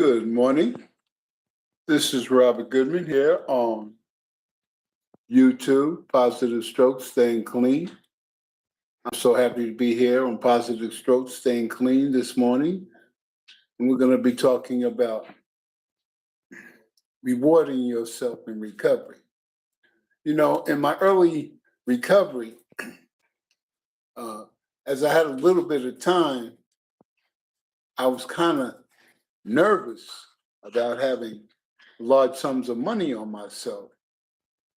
Good morning. This is Robert Goodman here on YouTube, Positive Strokes, Staying Clean. I'm so happy to be here on Positive Strokes, Staying Clean this morning. And we're going to be talking about rewarding yourself in recovery. You know, in my early recovery, as I had a little bit of time, I was kind of nervous about having large sums of money on myself.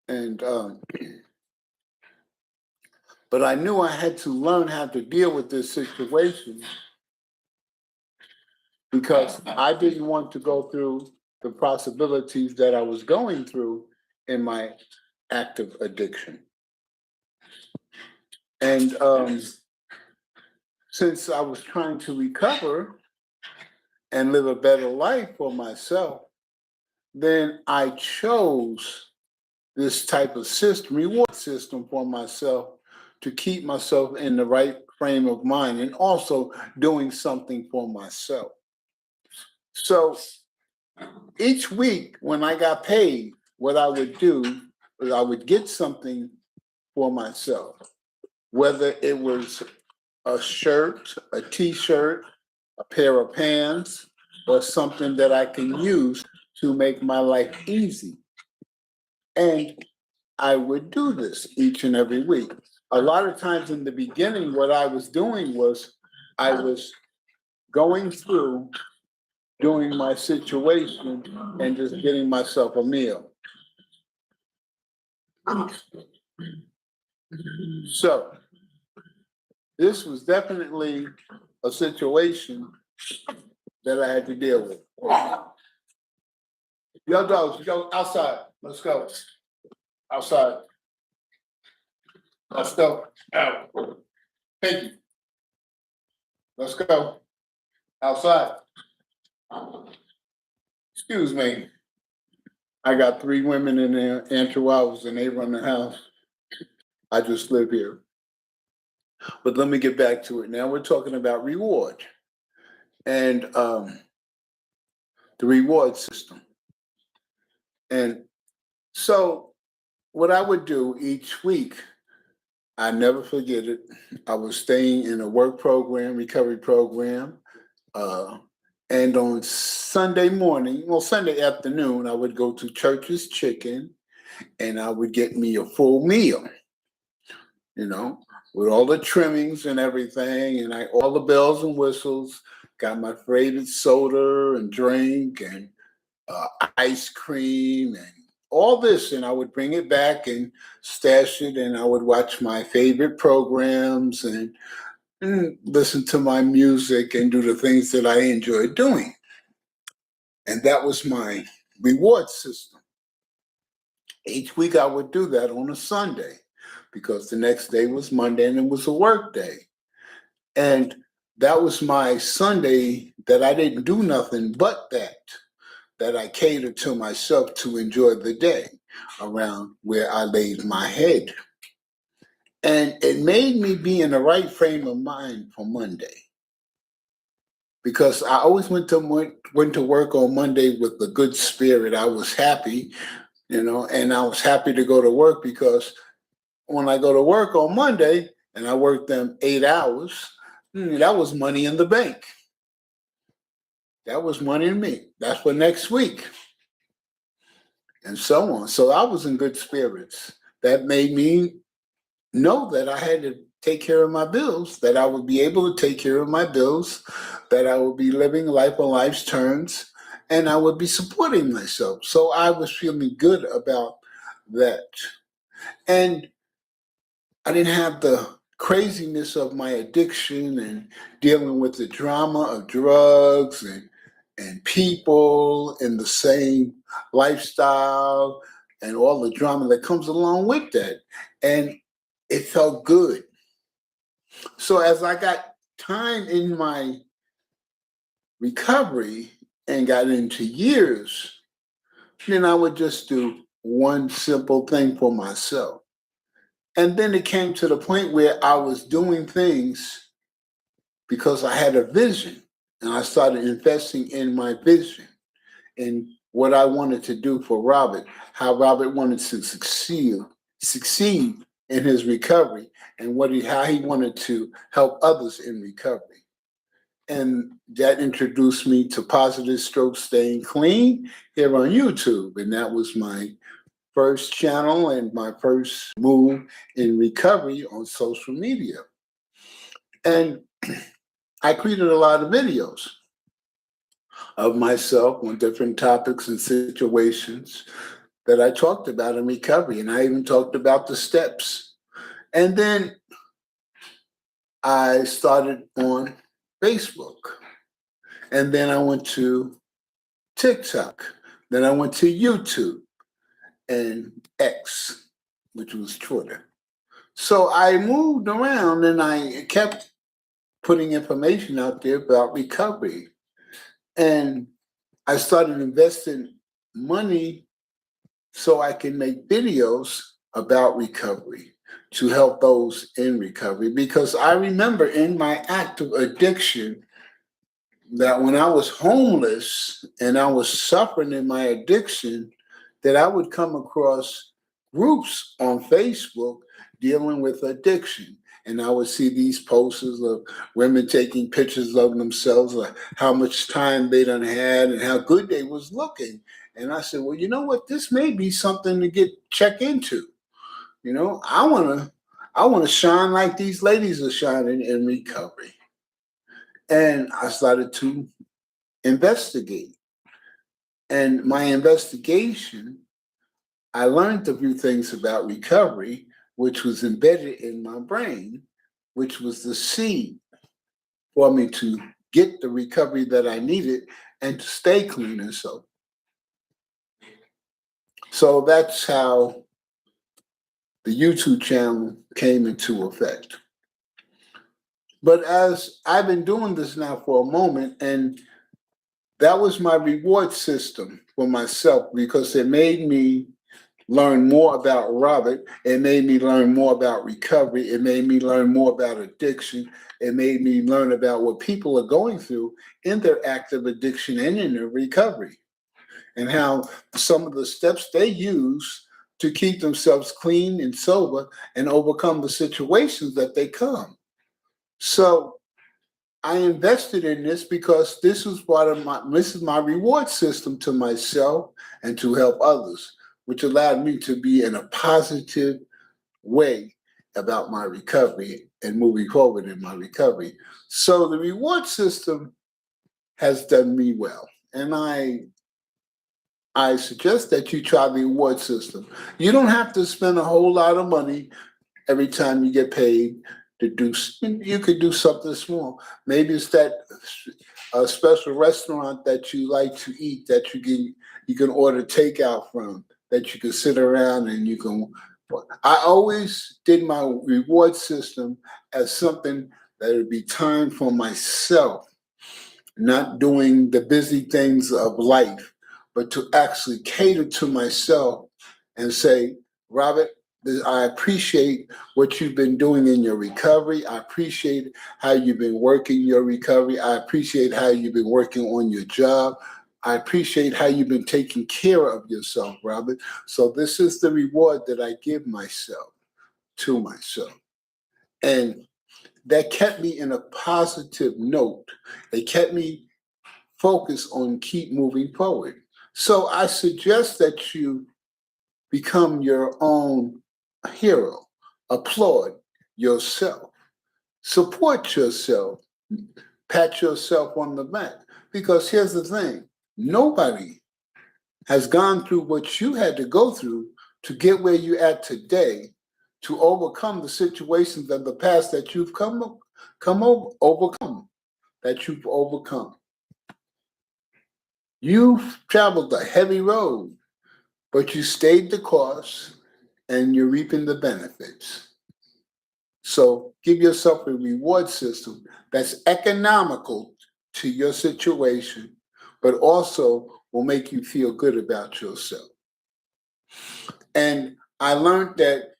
And but I knew I had to learn how to deal with this situation because I didn't want to go through the possibilities that I was going through in my active addiction. And since I was trying to recover and live a better life for myself, then I chose this type of system, reward system for myself to keep myself in the right frame of mind and also doing something for myself. So each week when I got paid, what I would do is I would get something for myself, whether it was a shirt, a t-shirt, a pair of pants, or something that I can use to make my life easy. And I would do this each and every week. A lot of times in the beginning, what I was doing was I was going through doing my situation and just getting myself a meal. So this was definitely a situation that I had to deal with. Yo, dogs, go outside. Let's go. Outside. Let's go. Out. Thank you. Let's go. Outside. Excuse me. I got 3 women in there and chihuahuas, and they run the house. I just live here. But let me get back to it. Now we're talking about reward and the reward system. And so what I would do each week, I never forget it. I was staying in a work program, recovery program. And on Sunday morning, well, Sunday afternoon, I would go to Church's Chicken and I would get me a full meal, you know, with all the trimmings and everything, and all the bells and whistles, got my favorite soda and drink and ice cream and all this, and I would bring it back and stash it, and I would watch my favorite programs and listen to my music and do the things that I enjoyed doing. And that was my reward system. Each week I would do that on a Sunday because the next day was Monday and it was a work day. And that was my Sunday that I didn't do nothing but that I catered to myself to enjoy the day around where I laid my head. And it made me be in the right frame of mind for Monday. Because I always went to work on Monday with a good spirit. I was happy, you know, and I was happy to go to work because when I go to work on Monday and I work them 8 hours, that was money in the bank. That was money in me. That's for next week. And so on. So I was in good spirits. That made me know that I had to take care of my bills, that I would be able to take care of my bills, that I would be living life on life's terms, and I would be supporting myself. So I was feeling good about that. And I didn't have the craziness of my addiction and dealing with the drama of drugs and people in the same lifestyle and all the drama that comes along with that. And it felt good. So as I got time in my recovery and got into years, then I would just do one simple thing for myself. And then it came to the point where I was doing things because I had a vision and I started investing in my vision. in what I wanted to do for Robert, how Robert wanted to succeed in his recovery, and how he wanted to help others in recovery. And that introduced me to Positive Stroke Staying Clean here on YouTube. And that was my first channel and my first move in recovery on social media. And I created a lot of videos of myself on different topics and situations that I talked about in recovery. And I even talked about the steps. And then I started on Facebook. And then I went to TikTok. Then I went to YouTube and X, which was Twitter. So I moved around and I kept putting information out there about recovery. And I started investing money so I can make videos about recovery to help those in recovery. Because I remember in my active addiction that when I was homeless and I was suffering in my addiction, that I would come across groups on Facebook dealing with addiction. And I would see these posters of women taking pictures of themselves, of how much time they done had and how good they was looking. And I said, well, you know what? This may be something to check into. You know, I wanna shine like these ladies are shining in recovery. And I started to investigate. And my investigation, I learned a few things about recovery, which was embedded in my brain, which was the seed for me to get the recovery that I needed and to stay clean and sober. So that's how the YouTube channel came into effect. But as I've been doing this now for a moment, and that was my reward system for myself because it made me learn more about Robert. It made me learn more about recovery. It made me learn more about addiction. It made me learn about what people are going through in their active addiction and in their recovery, and how some of the steps they use to keep themselves clean and sober and overcome the situations that they come. So I invested in this because this is my reward system to myself and to help others, which allowed me to be in a positive way about my recovery and moving forward in my recovery. So the reward system has done me well. And I suggest that you try the reward system. You don't have to spend a whole lot of money every time you get paid to do. You could do something small. Maybe it's that a special restaurant that you like to eat that you can order takeout from, that you can sit around and you can. I always did my reward system as something that would be time for myself, not doing the busy things of life, but to actually cater to myself and say, Robert, I appreciate what you've been doing in your recovery. I appreciate how you've been working your recovery. I appreciate how you've been working on your job. I appreciate how you've been taking care of yourself, Robert. So this is the reward that I give myself to myself. And that kept me in a positive note. It kept me focused on keep moving forward. So I suggest that you become your own hero, applaud yourself, support yourself, pat yourself on the back. Because here's the thing, nobody has gone through what you had to go through to get where you're at today, to overcome the situations of the past that you've overcome, that you've overcome. You've traveled a heavy road, but you stayed the course and you're reaping the benefits. So give yourself a reward system that's economical to your situation, but also will make you feel good about yourself. And I learned that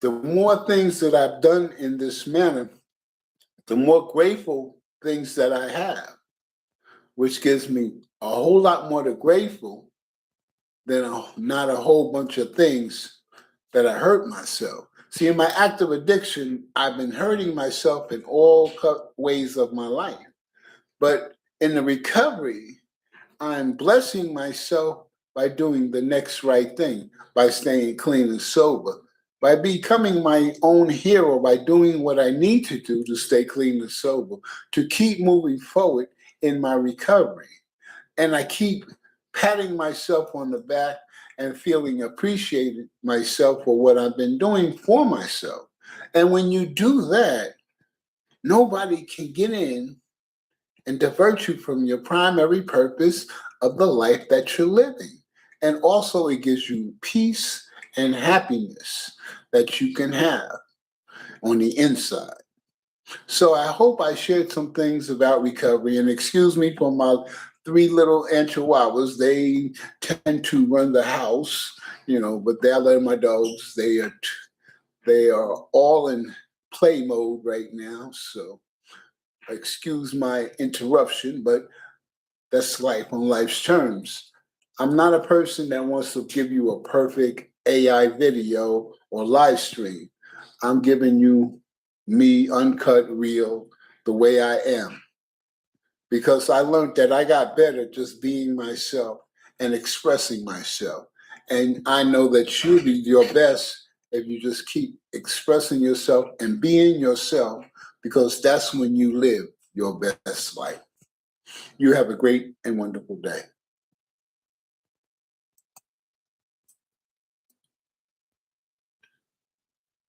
the more things that I've done in this manner, the more grateful things that I have, which gives me a whole lot more to grateful than not a whole bunch of things that I hurt myself. See, in my active addiction, I've been hurting myself in all ways of my life. But in the recovery, I'm blessing myself by doing the next right thing, by staying clean and sober, by becoming my own hero, by doing what I need to do to stay clean and sober, to keep moving forward in my recovery. And I keep patting myself on the back and feeling appreciated myself for what I've been doing for myself. And when you do that, nobody can get in and divert you from your primary purpose of the life that you're living. And also, it gives you peace and happiness that you can have on the inside. So I hope I shared some things about recovery, and excuse me for my three little chihuahuas. They tend to run the house, but they're letting my dogs. They are all in play mode right now. So excuse my interruption, but that's life on life's terms. I'm not a person that wants to give you a perfect AI video or live stream. I'm giving you me uncut, real, the way I am. Because I learned that I got better just being myself and expressing myself. And I know that you'll be your best if you just keep expressing yourself and being yourself, because that's when you live your best life. You have a great and wonderful day.